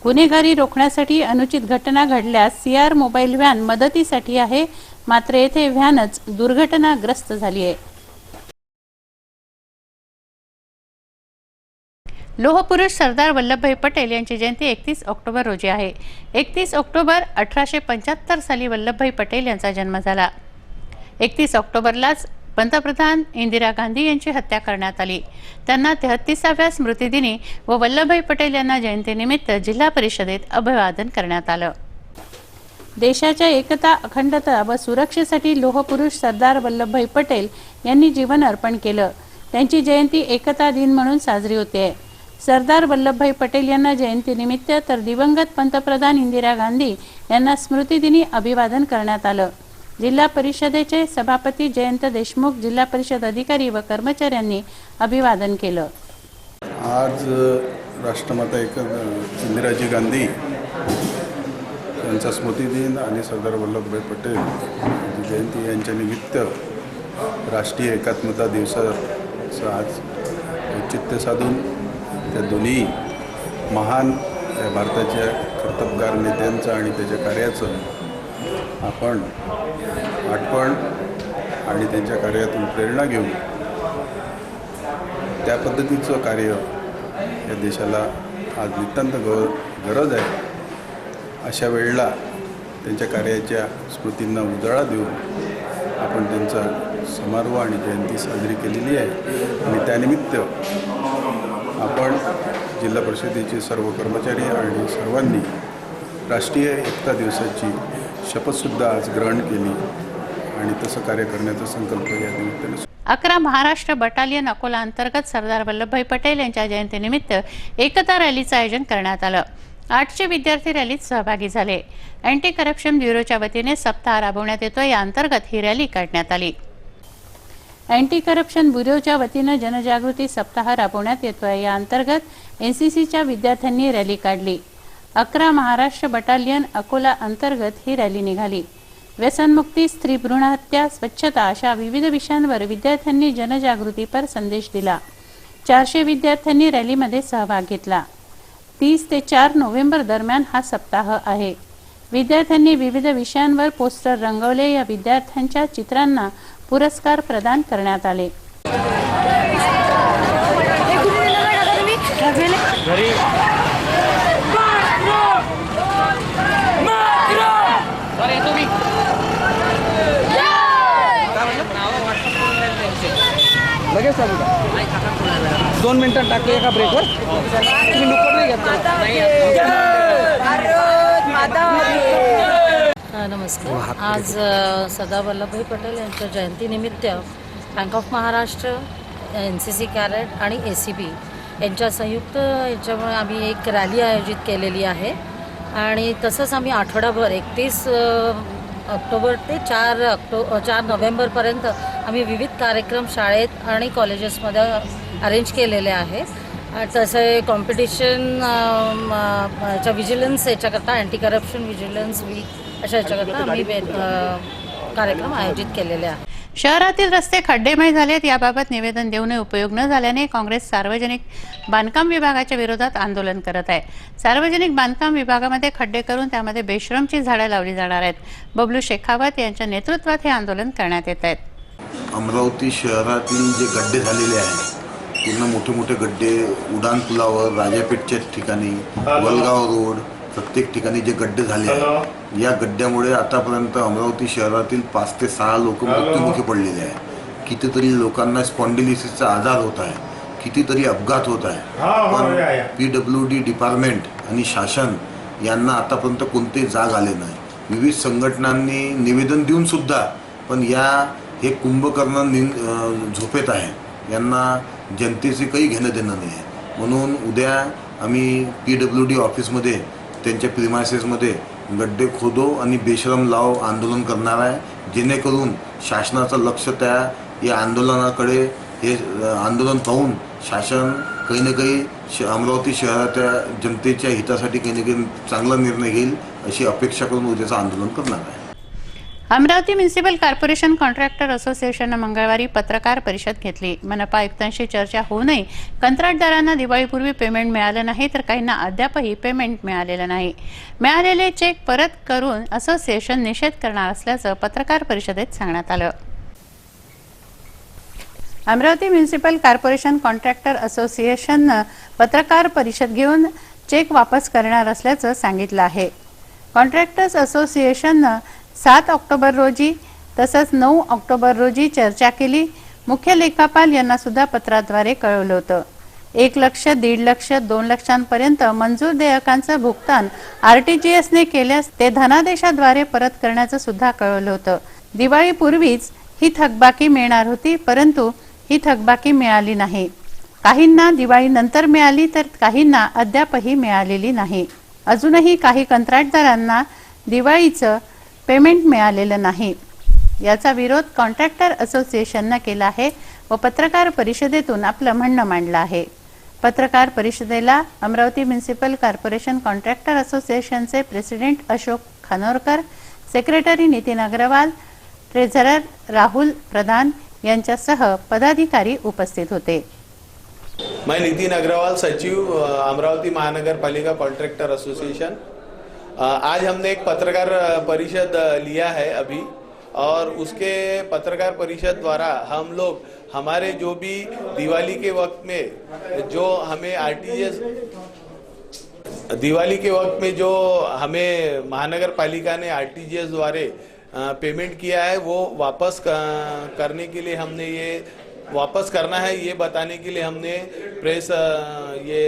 A: गुन्हेगारी रोखण्यासाठी अनुचित घटना घडल्यास सीआर मोबाईल व्हॅन मदतीसाठी आहे. मात्र येथे व्हॅनच दुर्घटनाग्रस्त झाली आहे. लोहपुरुष सरदार वल्लभभाई पटेल यांची जयंती 31 ऑक्टोबर रोजी आहे. 31 ऑक्टोबर 1875 साली वल्लभभाई पटेल यांचा जन्म झाला. 31 ऑक्टोबरलाच पंतप्रधान इंदिरा गांधी यांची हत्या करण्यात आली. त्यांना 33व्या स्मृतिदिनी व वल्लभभाई पटेल यांना जयंतीनिमित्त जिल्हा परिषदेत अभिवादन करण्यात आलं. देशाच्या एकता, अखंडता व सुरक्षेसाठी लोहपुरुष सरदार वल्लभभाई पटेल यांनी जीवन अर्पण केलं. त्यांची जयंती एकता दिन म्हणून साजरी होते. सरदार वल्लभभाई पटेल यांना जयंतीनिमित्त तर दिवंगत पंतप्रधान इंदिरा गांधी यांना स्मृतिदिनी अभिवादन करण्यात आलं. जिल्हा परिषदेचे सभापती जयंत देशमुख, जिल्हा परिषद अधिकारी व कर्मचाऱ्यांनी अभिवादन केलं.
J: आज राष्ट्रमाता इंदिराजी गांधी यांचा स्मृतिदिन आणि सरदार वल्लभभाई पटेल यांची जयंती यांच्या निमित्त राष्ट्रीय एकात्मता दिवसाचं आज औचित्य साधून त्या दोन्ही महान भारताच्या कर्तबगार नेत्यांचं आणि त्याच्या कार्याचं आपण आठवण आणि त्यांच्या कार्यातून प्रेरणा घेऊन त्या पद्धतीचं कार्य या देशाला आज नितांत गरज आहे. अशा वेळेला त्यांच्या कार्याच्या स्मृतींना उजाळा देऊन आपण त्यांचा समारोह आणि जयंती साजरी केलेली आहे. आणि त्यानिमित्त आपण जिल्हा परिषदेचे सर्व कर्मचारी आणि सर्वांनी राष्ट्रीय एकता दिवसाची शपथसुद्धा आज ग्रहण केली आणि तसं कार्य करण्याचा संकल्प या निमित्ताने
A: 11 महाराष्ट्र बटालियन अकोला अंतर्गत सरदार वल्लभभाई पटेल यांच्या जयंतीनिमित्त एकता रॅलीचं आयोजन करण्यात आलं. 800 विद्यार्थी रॅलीत सहभागी झाले. अँटी करप्शन ब्युरोच्या वतीने सप्ताह राबवण्यात येतोय. या अंतर्गत ही रॅली काढण्यात आली. अँटी करप्शन ब्युरोच्या वतीनं जनजागृती सप्ताह राबवण्यात येतोय. या अंतर्गत एनसीसीच्या विद्यार्थ्यांनी रॅली काढली. 11 महाराष्ट्र बटालियन अकोला अंतर्गत ही रॅली निघाली. व्यसनमुक्ती, स्त्री भ्रूण हत्या, स्वच्छता अशा विविध विषयांवर विद्यार्थ्यांनी जनजागृतीपर संदेश दिला. 400 विद्यार्थ्यांनी रॅलीमध्ये सहभाग घेतला. 30 ते 4 नोव्हेंबर दरम्यान हा सप्ताह आहे. विद्यार्थ्यांनी विविध विषयांवर पोस्टर रंगवले. या विद्यार्थ्यांच्या चित्रांना पुरस्कार प्रदान करण्यात आले.
E: लगेच चालू का 2 मिनिटात टाकले एका ब्रेकवर तुम्ही लुकर नाही घेतला.
G: नमस्कार. आज सरदार वल्लभभाई पटेल यांच्या जयंतीनिमित्त बँक ऑफ महाराष्ट्र, NCC कॅरेट आणि ACB यांच्या संयुक्त याच्यामुळे आम्ही एक रॅली आयोजित केलेली आहे. आणि तसंच आम्ही आठवडाभर 31 ऑक्टोबर ते 4 नोव्हेंबरपर्यंत आम्ही विविध कार्यक्रम शाळेत आणि कॉलेजेसमध्ये अरेंज केलेले आहे. तसे कॉम्पिटिशन याच्या विजिलन्स याच्याकरता, अँटी करप्शन विजिलन्स वीक अशा याच्याकरता आम्ही कार्यक्रम आयोजित केलेले आहे.
A: शहरातील रस्ते खड्डेमय झालेत. याबाबत निवेदन देऊनही उपयोग न झाल्याने काँग्रेस सार्वजनिक बांधकाम विभागाच्या विरोधात आंदोलन करत आहे. सार्वजनिक बांधकाम विभागामध्ये खड्डे करून त्यामध्ये बेशरमची झाडं लावली जाणार आहेत. बबलू शेखावत यांच्या नेतृत्वात हे आंदोलन करण्यात येत आहेत.
K: अमरावती शहरातील जे गड्डे झालेले आहेत, पूर्ण मोठे मोठे गड्डे उडान पुलावर, राजापेठच्या ठिकाणी, वलगाव रोड, प्रत्येक ठिकाणी जे गड्डे झाले आहेत, या गड्ड्यामुळे आतापर्यंत अमरावती शहरातील 5 ते 6 लोक मृत्युमुखी पडलेले आहेत. कितीतरी लोकांना स्पॉन्डिलिसिसचा आजार होत आहे, कितीतरी अपघात होत आहे. पण PWD डिपार्टमेंट आणि शासन यांना आतापर्यंत कोणते जाग आले नाही. विविध संघटनांनी निवेदन देऊन सुद्धा पण हे कुंभकर्ण झोपेत आहे. यांना जनतेचे काही घेणं देणं नाही आहे. म्हणून उद्या आम्ही PWD ऑफिसमध्ये त्यांच्या प्रिमायसेसमध्ये गड्डे खोदो आणि बेशरम लाव आंदोलन करणार आहे. जेणेकरून शासनाचं लक्ष या आंदोलनाकडे, हे आंदोलन पाहून शासन काही ना काही अमरावती शहराच्या जनतेच्या हितासाठी काही ना काही चांगला निर्णय घेईल अशी अपेक्षा करून उद्याचं आंदोलन करणार आहे.
A: अमरावती म्युनिसिपल कॉर्पोरेशन कॉन्ट्रॅक्टर असोसिएशननं मंगळवारी पत्रकार परिषद घेतली. मनपा आयुक्तांशी चर्चा होऊनही कंत्राटदारांना दिवाळीपूर्वी पेमेंट मिळालं नाही, तर काहींना अद्यापही पेमेंट मिळालेलं नाही. मिळालेले चेक परत करून असोसिएशन निषेध करणार असल्याचं पत्रकार परिषदेत सांगण्यात आलं. अमरावती म्युनिसिपल कॉर्पोरेशन कॉन्ट्रॅक्टर असोसिएशननं पत्रकार परिषद घेऊन चेक वापस करणार असल्याचं सांगितलं आहे. कॉन्ट्रॅक्टर्स असोसिएशननं 7 ऑक्टोबर रोजी तसंच 9 ऑक्टोबर रोजी चर्चा केली. मुख्य लेखापाल यांना सुद्धा पत्राद्वारे कळवलं होतं. 1 लाख, 1.5 लाख, 2 लाखांपर्यंत मंजूर देयकांचं भुगतान RTGSने केल्यास ते धनादेशाद्वारे परत करण्याचं सुद्धा कळवलं होतं. दिवाळीपूर्वीच ही थकबाकी मिळणार होती, परंतु ही थकबाकी मिळाली नाही. काहींना दिवाळीनंतर मिळाली तर काहींना अद्यापही मिळालेली नाही. अजूनही काही कंत्राटदारांना दिवाळीचं पेमेंट मिळालेलं नाही. याचा विरोध कॉन्ट्रॅक्टर असोसिएशननं केला आहे व पत्रकार परिषदेतून आपलं म्हणणं मांडलं आहे. पत्रकार परिषदेला अमरावती म्युनिसिपल कॉर्पोरेशन कॉन्ट्रॅक्टर असोसिएशनचे president Ashok Khanorkar, secretary Nitin Agarwal, treasurer Rahul Pradhan यांच्यासह पदाधिकारी उपस्थित होते.
L: मैं नितिन अग्रवाल, सचिव अमरावती महानगर पालिका कॉन्ट्रैक्टर एसोसिएशन। आज हमने एक पत्रकार परिषद लिया है अभी, और उसके पत्रकार परिषद द्वारा हम लोग हमारे जो भी दिवाली के वक्त में जो हमें RTGS दिवाली के वक्त में जो हमें महानगर पालिका ने RTGS द्वारे पेमेंट किया है वो वापस करने के लिए हमने ये वापस करना है, ये बताने के लिए हमने प्रेस ये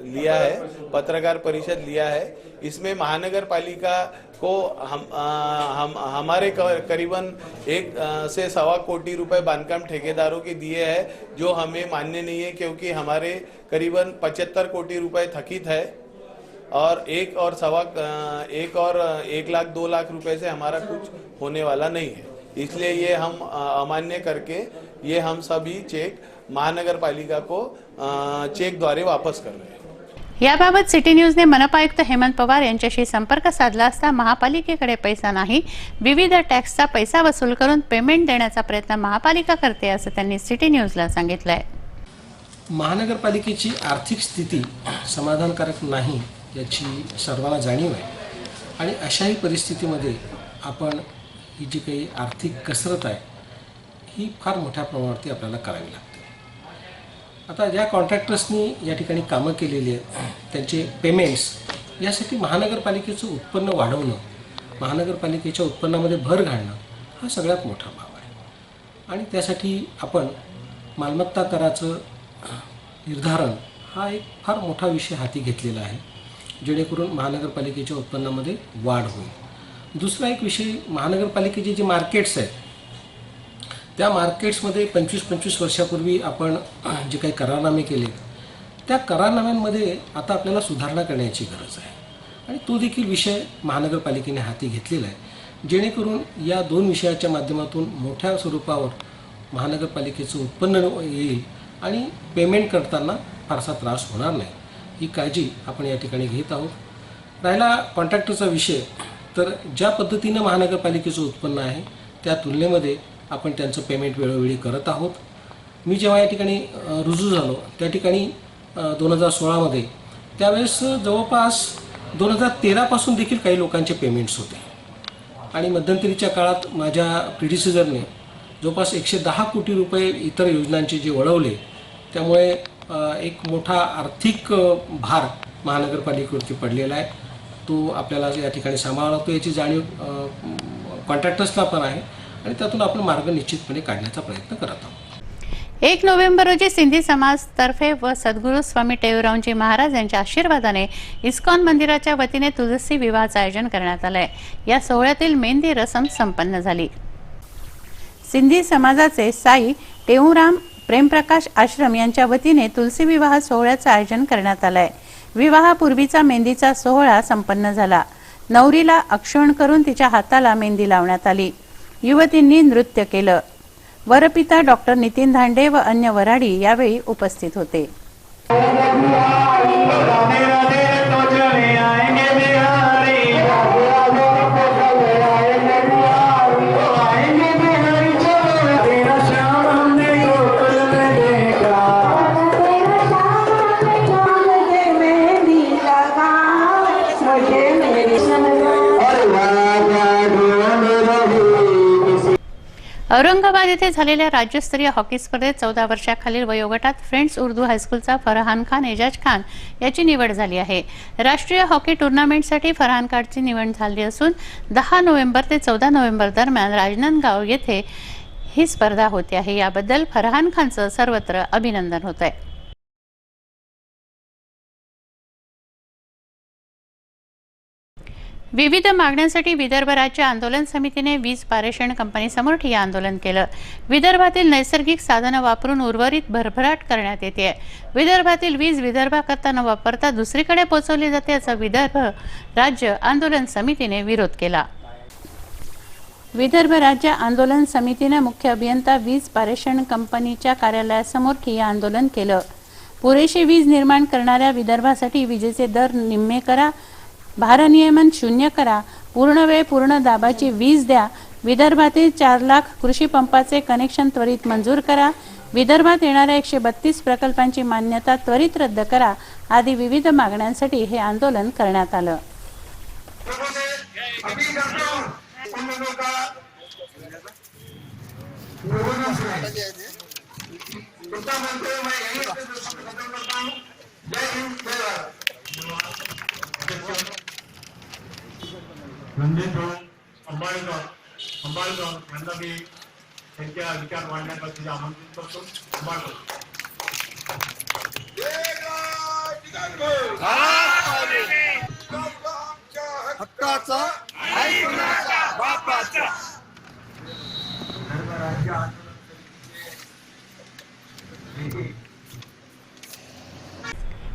L: लिया है, पत्रकार परिषद लिया है। इसमें महानगर पालिका को हम हमारे करीबन 1 से 1.25 कोटी रुपए बांधकाम ठेकेदारों के दिए हैं, जो हमें मान्य नहीं है, क्योंकि हमारे करीबन 75 कोटी रुपए थकित है और 1 लाख 2 लाख रुपए से हमारा कुछ होने वाला नहीं है। इसलिए ये हम अमान्य करके ये हम सभी चेक महानगर पालिका को चेक द्वारे वापस कर रहे हैं।
A: याबाबत सिटी न्यूजने मनपा आयुक्त हेमंत पवार यांच्याशी संपर्क साधला असता महापालिकेकडे पैसा नाही, विविध टॅक्सचा पैसा वसूल करून पेमेंट देण्याचा प्रयत्न महापालिका करते असं त्यांनी सिटी न्यूजला सांगितलंय.
M: महानगरपालिकेची आर्थिक स्थिती समाधानकारक नाही याची सर्वांना जाणीव आहे, आणि अशाही परिस्थितीमध्ये आपण ही जी काही आर्थिक कसरत आहे ही फार मोठ्या प्रमाणावरती आपल्याला करावी लागते. आता ज्या कॉन्ट्रॅक्टर्सनी या ठिकाणी कामं केलेली आहेत त्यांचे पेमेंट्स यासाठी महानगरपालिकेचं उत्पन्न वाढवणं, महानगरपालिकेच्या उत्पन्नामध्ये भर घालणं हा सगळ्यात मोठा भाग आहे. आणि त्यासाठी आपण मालमत्ता कराचं निर्धारण हा एक फार मोठा विषय हाती घेतलेला आहे, जेणेकरून महानगरपालिकेच्या उत्पन्नामध्ये वाढ होईल. दुसरा एक विषय, महानगरपालिकेचे जे मार्केट्स आहेत त्या मार्केट्समध्ये 25-25 वर्षापूर्वी आपण जे काही करारनामे केले त्या करारनाम्यांमध्ये आता आपल्याला सुधारणा करण्याची गरज आहे, आणि तो देखील विषय महानगरपालिकेने हाती घेतलेला आहे, जेणेकरून या 2 विषयाच्या माध्यमातून मोठ्या स्वरूपावर महानगरपालिकेचं उत्पन्न येईल आणि पेमेंट करताना फारसा त्रास होणार नाही, ही काळजी आपण या ठिकाणी घेत आहोत. राहिला कॉन्ट्रॅक्टरचा विषय, तर ज्या पद्धतीनं महानगरपालिकेचं उत्पन्न आहे त्या तुलनेमध्ये आपण त्यांचं पेमेंट वेळोवेळी करत आहोत. मी जेव्हा या ठिकाणी रुजू झालो त्या ठिकाणी 2016मध्ये त्यावेळेस जवळपास 2013पासून देखील काही लोकांचे पेमेंट्स होते, आणि मध्यंतरीच्या काळात माझ्या प्रिडिसेसरने जवळपास 110 कोटी रुपये इतर योजनांचे जे वळवले, त्यामुळे एक मोठा आर्थिक भार महानगरपालिकेवरती पडलेला आहे. तो आपल्याला या ठिकाणी सांभाळावा लागतो याची जाणीव कॉन्ट्रॅक्टर्सला पण आहे, आणि त्यातून आपण मार्ग निश्चितपणे काढण्याचा प्रयत्न करत आहोत.
A: 1 नोव्हेंबर रोजी सिंधी समाजतर्फे व सद्गुरू स्वामी टेऊरावजी महाराज यांच्या आशीर्वादाने इस्कॉन मंदिराच्या वतीने तुलसी विवाहाचं आयोजन करण्यात आलंय. या सोहळ्यातील मेहंदी रसम संपन्न झाली. सिंधी समाजाचे साई टेऊराम प्रेमप्रकाश आश्रम यांच्या वतीने तुलसी विवाह सोहळ्याचं आयोजन करण्यात आलंय. विवाहापूर्वीचा मेहंदीचा सोहळा संपन्न झाला. नवरीला अक्षण करून तिच्या हाताला मेहंदी लावण्यात आली. युवतींनी नृत्य केलं. वरपिता डॉक्टर नितीन धांडे व अन्य वऱ्हाडी यावेळी उपस्थित होते. औरंगाबाद येथे झालेल्या राज्यस्तरीय हॉकी स्पर्धेत 14 वर्षाखालील वयोगटात फ्रेंड्स उर्दू हायस्कूलचा फरहान खान एजाज खान याची निवड झाली आहे. राष्ट्रीय हॉकी टूर्नामेंटसाठी फरहान खानची निवड झाली असून 10 नोव्हेंबर ते 14 नोव्हेंबर दरम्यान राजनांदगाव येथे ही स्पर्धा होते आहे. याबद्दल फरहान खानचं सर्वत्र अभिनंदन होत आहे. विविध मागण्यांसाठी विदर्भ राज्य आंदोलन समितीने वीज पारेषण कंपनीसमोर ठिय्या आंदोलन केलं. विदर्भातील नैसर्गिक साधनं वापरून उर्वरित भरभराट करण्यात येते. विदर्भातील वीज विदर्भाकरता न वापरता दुसरीकडे पोहोचवली जाते असा विदर्भ राज्य आंदोलन समितीने विरोध केला. विदर्भ राज्य आंदोलन समितीने मुख्य अभियंता वीज पारेषण कंपनीच्या कार्यालयासमोर ठिय्या आंदोलन केलं. पुरेशी वीज निर्माण करणाऱ्या विदर्भासाठी विजेचे दर निम्मे करा, भारनियमन शून्य करा, पूर्ण वेळ पूर्ण दाबाची वीज द्या, विदर्भातील 4 लाख कृषी पंपाचे कनेक्शन त्वरित मंजूर करा, विदर्भात येणाऱ्या 132 प्रकल्पांची मान्यता त्वरित रद्द करा आदी विविध मागण्यांसाठी हे आंदोलन करण्यात आलं.
N: रणजित अंबाळकर यांना मी त्यांच्या विचार मांडण्यासाठी आमंत्रित करतो. हक्काचा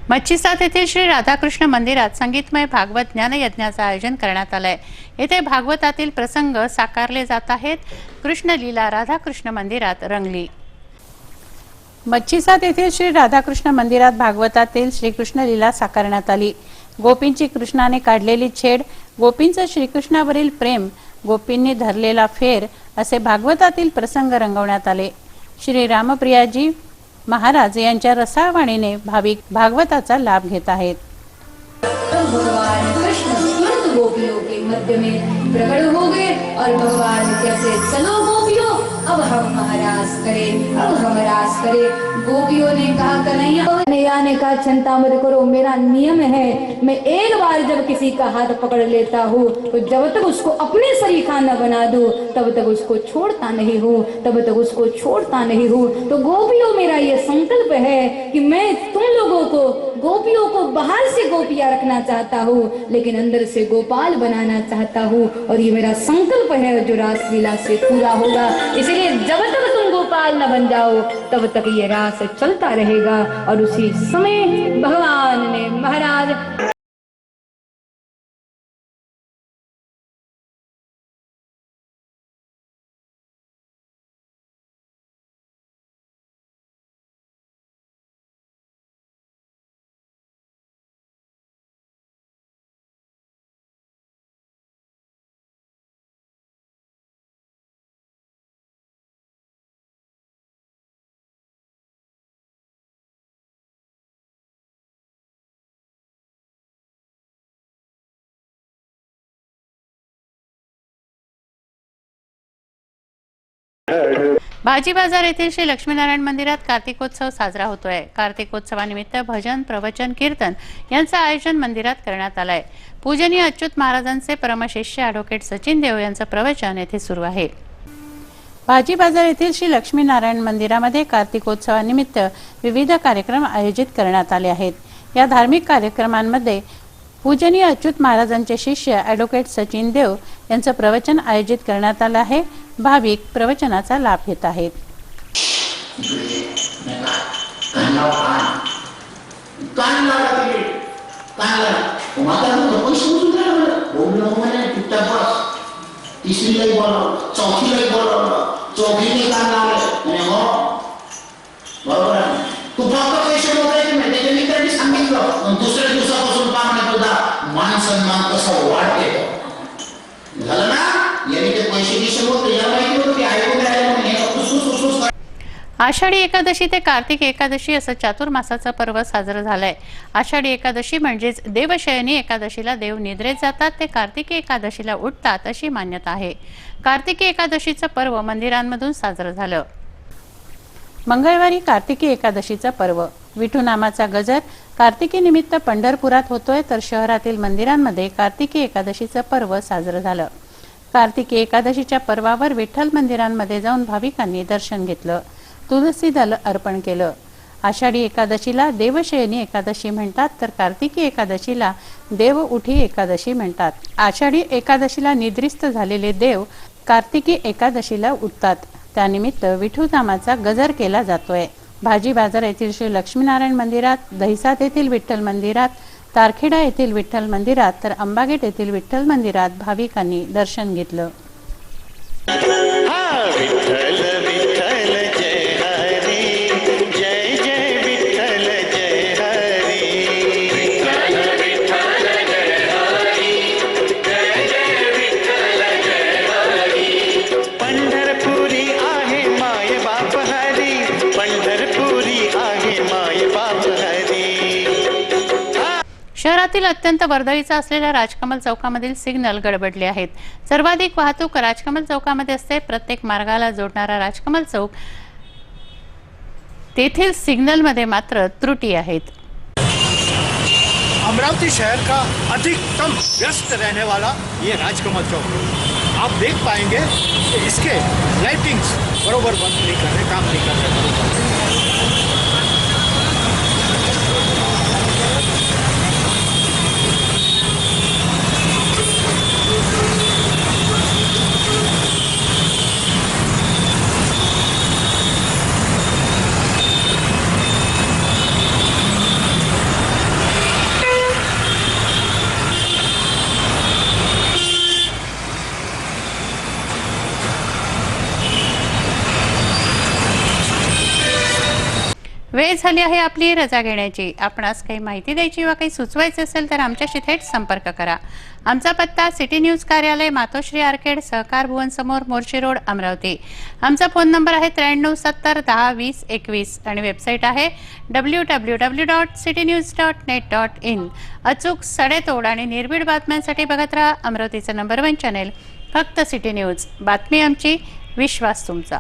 A: मच्छीसात येथील श्री राधाकृष्ण मंदिरात संगीतमय भागवत ज्ञान यज्ञाचं आयोजन करण्यात आलंय. येथे भागवतातील प्रसंग साकारले जात आहेत. कृष्ण लीला राधाकृष्ण मंदिरात रंगली. मच्छीसात येथील श्री राधाकृष्ण मंदिरात भागवतातील श्रीकृष्ण लीला साकारण्यात आली. गोपींची कृष्णाने काढलेली छेड, गोपींचं श्रीकृष्णावरील प्रेम, गोपींनी धरलेला फेर असे भागवतातील प्रसंग रंगवण्यात आले. श्री रामप्रियाजी महाराज यांच्या रसाळवाणीने भाविक भागवताचा लाभ घेत आहेत.
O: भगवान कृष्ण तुरंत गोपियों के मध्य में प्रकट हो गए और भगवान कैसे चलो गोपियों अब हम महाराज करे, अब हम रास करे. गोपियों ने कहा कन्हैया ने कहा चिंता मत करो, मेरा नियम है मैं एक बार जब किसी का हाथ पकड़ लेता हूँ तो जब तक उसको अपने सरीखा न बना दूं तब तक उसको छोड़ता नहीं हूँ, तब तक उसको छोड़ता नहीं हूँ. तो गोपियों मेरा ये संकल्प है कि मैं तुम लोगों को गोपियों को बाहर से गोपियां रखना चाहता हूँ लेकिन अंदर से गोपाल बनाना चाहता हूँ और ये मेरा संकल्प है जो रासलीला से पूरा होगा. इसलिए जब तक तुम गोपाल न बन जाओ तब तक ये रास चलता रहेगा. और उसी समय भगवान ने महाराज
A: भाजी बाजार येथील श्री लक्ष्मीनारायण मंदिरात कार्तिकोत्सव साजरा होतोय. कार्तिकोत्सवानिमित्त भजन, प्रवचन, कीर्तन यांचं आयोजन मंदिरात करण्यात आलंय. पूजनीय अच्युत महाराजांचे परमशिष्य ॲडव्होकेट सचिन देव यांचं प्रवचन येथे सुरू आहे. भाजी बाजार येथील श्री लक्ष्मीनारायण मंदिरामध्ये कार्तिकोत्सवानिमित्त विविध कार्यक्रम आयोजित करण्यात आले आहेत. या धार्मिक कार्यक्रमांमध्ये पूजनीय अच्युत महाराजांचे शिष्य ॲडव्होकेट सचिन देव यांचं प्रवचन आयोजित करण्यात आलं आहे. भाविक प्रवचनाचा लाभ घेत आहेत.
P: तू फक्त पैसे मोजायचे नाही, त्याच्या मित्रांनी सांगितलं दुसऱ्या दिवसापासून पाहणे तुझा मान सन्मान कसा वाढते झालं ना. याने ते पैसे दिशे मोजले, याला माहिती होतं की ऐकून राहिले म्हणून हे फक्त सुसुस
A: आषाढी एकादशी ते कार्तिक एकादशी असं चातुर्मासाचं पर्व साजरं झालंय. आषाढी एकादशी म्हणजेच देवशयनी एकादशीला देव निद्रेत जातात ते कार्तिकी एकादशीला उठतात अशी मान्यता आहे. कार्तिकी एकादशीचं पर्व मंदिरांमधून साजरं झालं. मंगळवारी कार्तिकी एकादशीचं पर्व विठू नामाचा गजर कार्तिकी निमित्त पंढरपुरात होतोय, तर शहरातील मंदिरांमध्ये कार्तिकी एकादशीचं पर्व साजरं झालं. कार्तिकी एकादशीच्या पर्वावर विठ्ठल मंदिरांमध्ये जाऊन भाविकांनी दर्शन घेतलं, तुलसी दल अर्पण केलं. आषाढी एकादशीला देवशयनी एकादशी म्हणतात, तर कार्तिकी एकादशीला देव उठी एकादशी म्हणतात. आषाढी एकादशीला निद्रिस्त झालेले देव कार्तिकी एकादशीला उठतात. त्यानिमित्त विठू नामाचा गजर केला जातोय. भाजी बाजार येथील श्री लक्ष्मीनारायण मंदिरात, दहिसात येथील विठ्ठल मंदिरात, तारखेडा येथील विठ्ठल मंदिरात, तर अंबागेट येथील विठ्ठल मंदिरात भाविकांनी दर्शन घेतलं. शहरातील अत्यंत वर्दळीचा असलेल्या राजकमल चौकामधील सिग्नल गडबडले आहेत. सर्वाधिक वाहतूक राजकमल चौकामध्ये असते. प्रत्येक मार्गाला जोडणारा राजकमल चौक, तेथील सिग्नलमध्ये मात्र त्रुटी आहेत.
N: अमरावती शहर का अधिकतम व्यस्त रहने वाला ये राजकमल चौक, आप देख पाएंगे कि इसके लाइटिंग्स बरोबर बंद नहीं कर रहे, काम नहीं कर रहे.
A: वेळ झाली आहे आपली रजा घेण्याची. आपणास काही माहिती द्यायची वा काही सुचवायचे असेल तर आमच्याशी थेट संपर्क करा. आमचा पत्ता सिटी न्यूज कार्यालय, मातोश्री आर्केड, सहकार भुवन समोर, मोर्शी रोड, अमरावती. आमचा फोन नंबर आहे 9370102021 आणि वेबसाईट आहे www.citynews.net.in. अचूक, सडेतोड आणि निर्भीड बातम्यांसाठी बघत राहा अमरावतीचा नंबर 1 चॅनेल, फक्त सिटी न्यूज. बातमी आमची, विश्वास तुमचा.